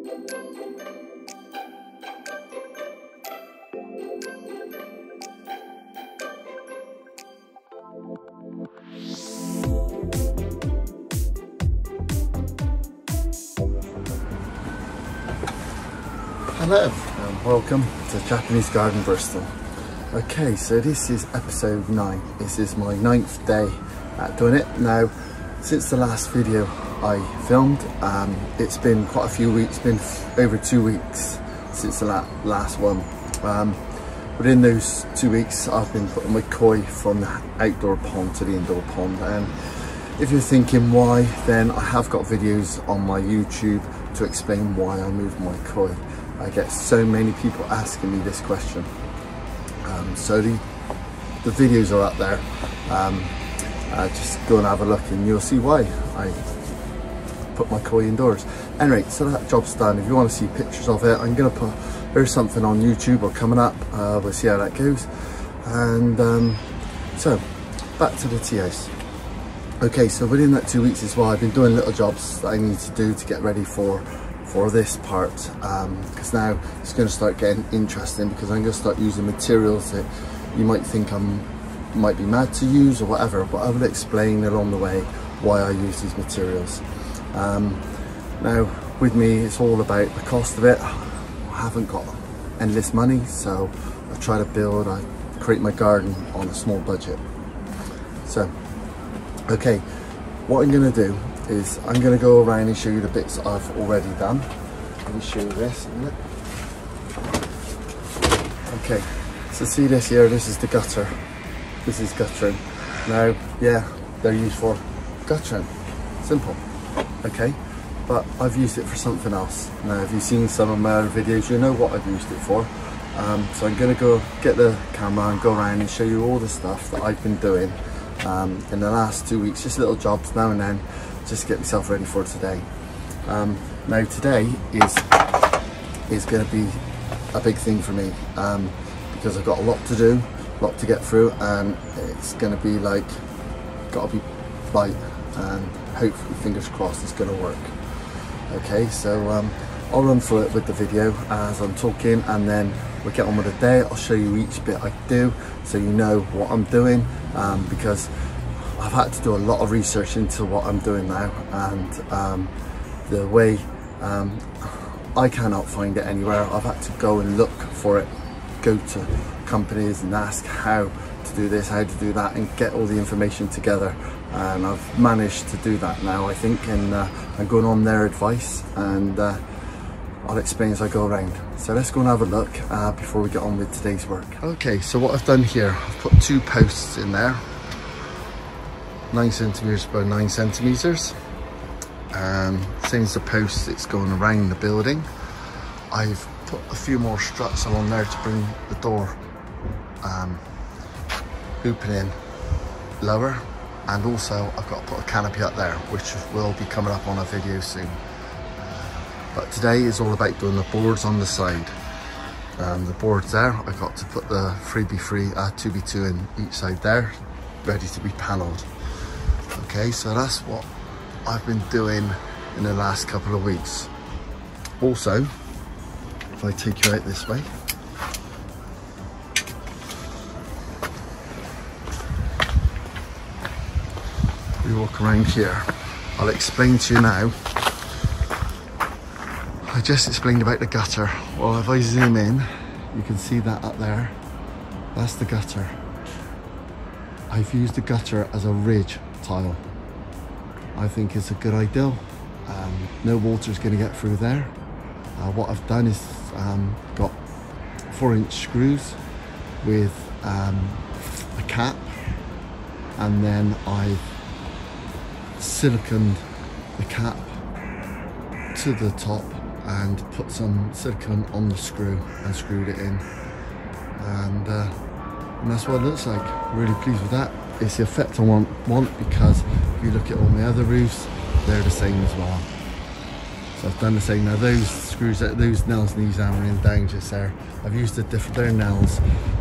Hello and welcome to Japanese Garden Bristol. Okay, so this is episode 9. This is my 9th day at doing it. Now, since the last video I filmed, it's been quite a few weeks, been over 2 weeks since the last one. Within those 2 weeks I've been putting my koi from the outdoor pond to the indoor pond, and if you're thinking why, then I have got videos on my YouTube to explain why I moved my koi. I get so many people asking me this question. So the videos are up there. Just go and have a look and you'll see why I put my koi indoors. Anyway, so that job's done. If you want to see pictures of it, I'm going to put, there's something on YouTube or coming up. We'll see how that goes. And so back to the tea house. Okay, so within that 2 weeks as well, I've been doing little jobs that I need to do to get ready for this part, because now it's going to start getting interesting, because I'm going to start using materials that you might think might be mad to use or whatever, but I will explain along the way why I use these materials. Now with me, it's all about the cost of it. I haven't got endless money, so I try to create my garden on a small budget. So okay, what I'm going to do is I'm going to go around and show you the bits I've already done. Let me show you this. Okay, so see this here, this is the gutter. This is guttering. Now, yeah, they're used for guttering. Simple. Okay, but I've used it for something else. Now, if you've seen some of my other videos, you know what I've used it for. So I'm going to go get the camera and go around and show you all the stuff that I've been doing in the last 2 weeks, just little jobs now and then, just to get myself ready for today. Now today is going to be a big thing for me, because I've got a lot to do, a lot to get through, and it's going to be like, got to be right, and hopefully, fingers crossed, it's going to work. Okay, so I'll run through it with the video as I'm talking, and then we'll get on with the day. I'll show you each bit I do so you know what I'm doing, because I've had to do a lot of research into what I'm doing now, and the way I cannot find it anywhere. I've had to go and look for it, go to companies and ask how to do this, how to do that, and get all the information together, and I've managed to do that now, I think, and I'm going on their advice, and I'll explain as I go around. So let's go and have a look before we get on with today's work. Okay, so what I've done here, I've put 2 posts in there, 9 centimeters by 9 centimeters. Same as the posts, it's going around the building. I've put a few more struts along there to bring the door opening lower, and also I've got to put a canopy up there, which will be coming up on a video soon. But today is all about doing the boards on the side. The boards there, I've got to put the 3x3, 2x2 in each side there, ready to be panelled. Okay, so that's what I've been doing in the last couple of weeks. Also, if I take you out this way, we walk around here, I'll explain to you now. I just explained about the gutter. Well, if I zoom in, you can see that up there. That's the gutter. I've used the gutter as a ridge tile. I think it's a good idea. No water is going to get through there. What I've done is got 4-inch screws with a cap, and then I've siliconed the cap to the top and put some silicone on the screw and screwed it in, and that's what it looks like. Really pleased with that. It's the effect I want because if you look at all my other roofs, they're the same as well. So I've done the same. Now those screws, those nails need hammering down just there. I've used their nails.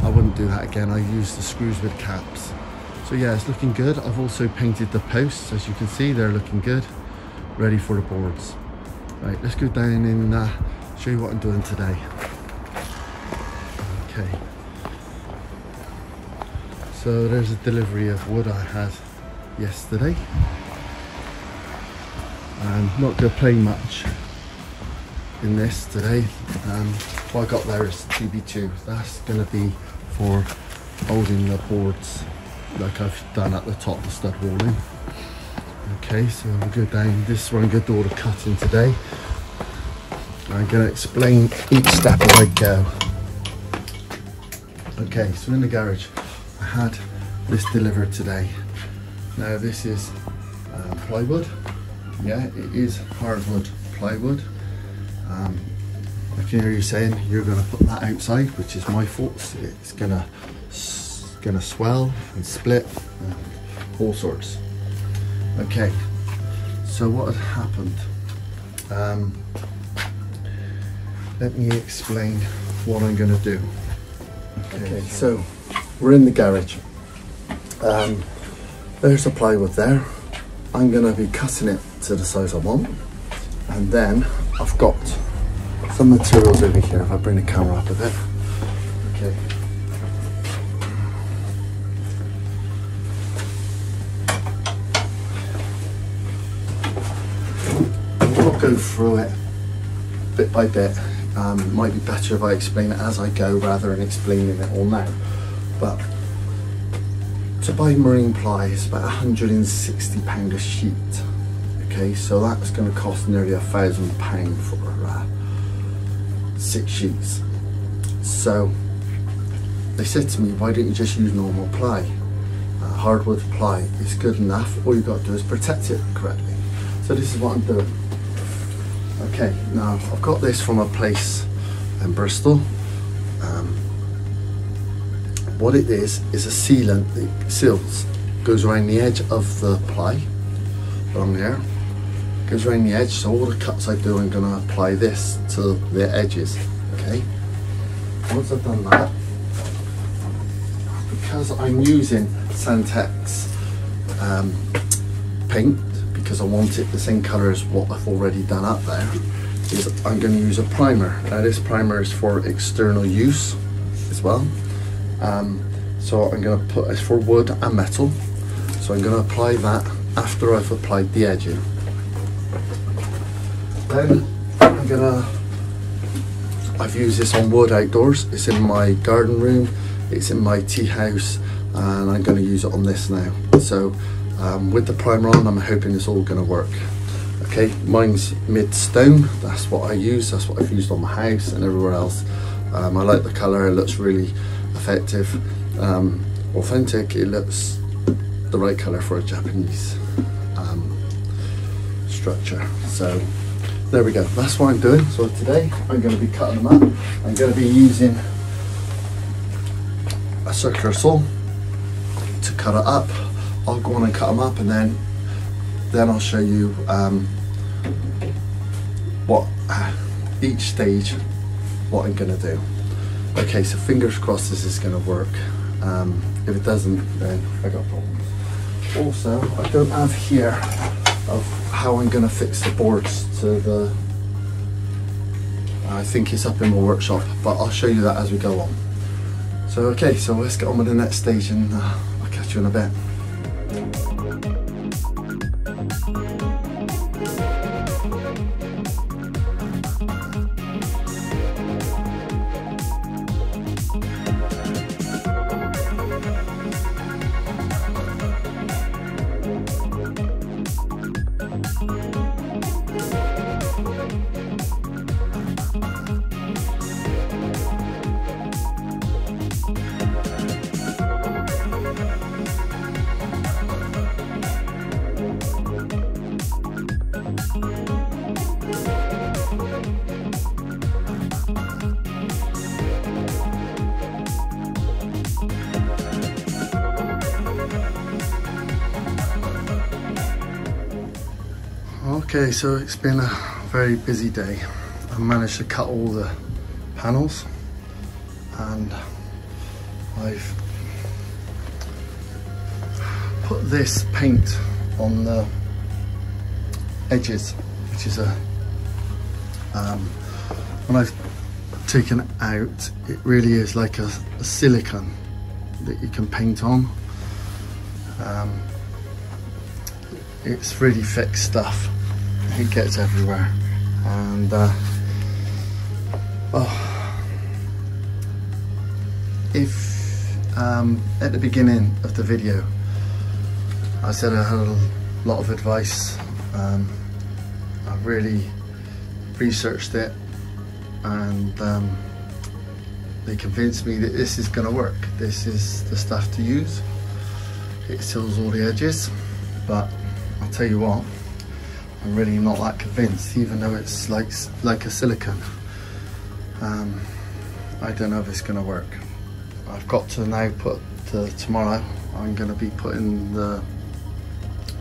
I wouldn't do that again. I used the screws with caps. So yeah, it's looking good. I've also painted the posts, as you can see, they're looking good, ready for the boards. Right, let's go down and show you what I'm doing today. Okay. So there's a delivery of wood I had yesterday. I'm not going to play much in this today. What I got there is 2x2. That's going to be for holding the boards like I've done at the top, the stud walling. Okay, so we'll go down. This is where I'm going to do all the cutting today. I'm going to explain each step as I go. Okay, so in the garage I had this delivered today. Now this is plywood. Yeah, it is hardwood plywood. I can hear you saying you're going to put that outside, which is my fault. It's gonna swell and split and all sorts. Okay, so what had happened? Let me explain what I'm going to do. Okay, so we're in the garage. There's the plywood there. I'm going to be cutting it to the size I want, and then I've got some materials over here. If I bring the camera up a bit. Okay. I'll go through it bit by bit. It might be better if I explain it as I go rather than explaining it all now. But to buy marine ply is about £160 a sheet. Okay, so that's going to cost nearly £1,000 for 6 sheets. So they said to me, why don't you just use normal ply? Hardwood ply is good enough. All you've got to do is protect it correctly. So this is what I'm doing. Okay, now I've got this from a place in Bristol. What it is a sealant that seals, goes around the edge of the ply, along there, goes around the edge. So all the cuts I do, I'm going to apply this to the edges. Okay, once I've done that, because I'm using Santex paint, because I want it the same colour as what I've already done up there, is I'm going to use a primer. Now this primer is for external use as well. So I'm going to put, it's for wood and metal, so I'm going to apply that after I've applied the edging. Then I've used this on wood outdoors. It's in my garden room, it's in my tea house, and I'm going to use it on this now. So with the primer on, I'm hoping it's all going to work. Okay, mine's mid-stone, that's what I use, that's what I've used on my house and everywhere else. I like the colour, it looks really effective, authentic, it looks the right colour for a Japanese structure. So there we go, that's what I'm doing. So today I'm going to be cutting them up. I'm going to be using a circular saw to cut it up. I'll go on and cut them up, and then I'll show you what each stage what I'm going to do. Okay, so fingers crossed this is going to work. If it doesn't, then I got problems. Also, I don't have here of how I'm going to fix the boards to the, I think it's up in my workshop, but I'll show you that as we go on. So okay, so let's get on with the next stage, and I'll catch you in a bit. Okay, so it's been a very busy day. I managed to cut all the panels, and I've put this paint on the edges, which is a When I've taken it out, it really is like a silicone that you can paint on. It's really thick stuff. It gets everywhere, and if at the beginning of the video I said I had a lot of advice, I really researched it, and they convinced me that this is going to work. This is the stuff to use. It seals all the edges, but I'll tell you what, I'm really not that convinced, even though it's like a silicone. I don't know if it's going to work. I've got to now put tomorrow I'm going to be putting the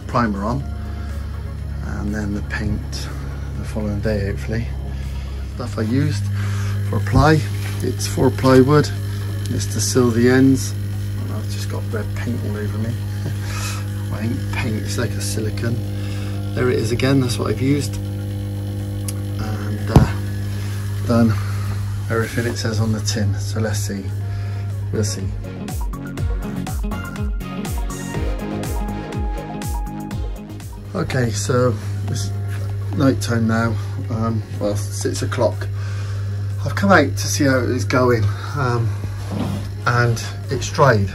primer on, and then the paint the following day hopefully. Stuff I used for ply, it's 4-ply wood, it's to seal the ends, and I've just got red paint all over me. I ain't paint, it's like a silicone. There it is again, that's what I've used, and done everything it says on the tin, so let's see, we'll see. Okay, so it's night time now, well 6 o'clock. I've come out to see how it is going, and it's dried,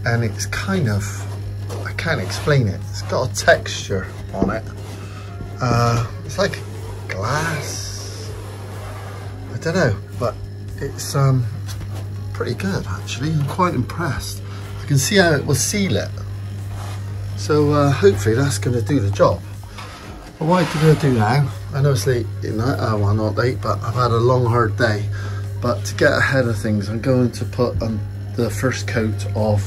and it's kind of, I can't explain it, it's got a texture on it, it's like glass, I don't know, but it's pretty good actually. I'm quite impressed. I can see how it will seal it, so hopefully that's going to do the job. But what I'm going to do now, I know it's late at night, well not late, but I've had a long hard day, but to get ahead of things I'm going to put on the first coat of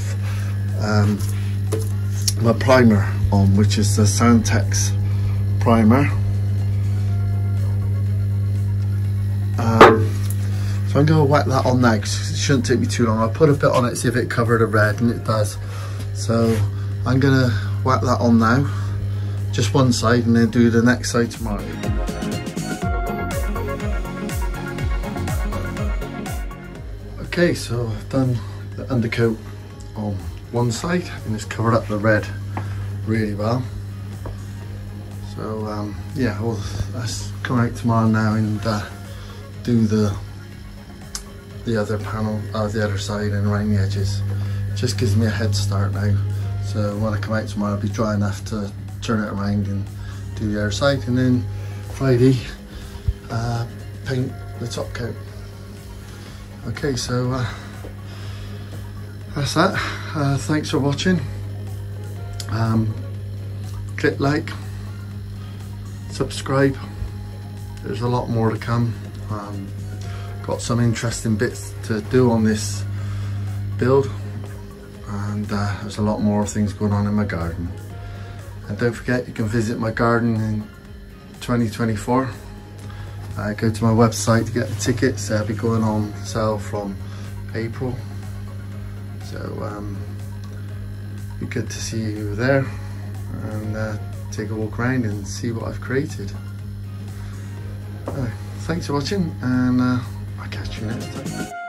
my primer on, which is the Santex primer. So I'm going to whack that on now because it shouldn't take me too long. I'll put a bit on it, see if it covered the red, and it does. So I'm going to whack that on now, just one side, and then do the next side tomorrow. Okay, so I've done the undercoat on one side and it's covered up the red really well. So yeah, well, let's come out tomorrow now and do the other panel, the other side, and around the edges. Just gives me a head start now. So when I come out tomorrow, I'll be dry enough to turn it around and do the other side, and then Friday paint the top coat. Okay, so that's that. Thanks for watching. Click like, subscribe. There's a lot more to come. Got some interesting bits to do on this build, and there's a lot more things going on in my garden. And don't forget, you can visit my garden in 2024. Go to my website to get the tickets. They'll be going on sale from April. So be good to see you there, and take a walk around and see what I've created. Thanks for watching, and I'll catch you next time.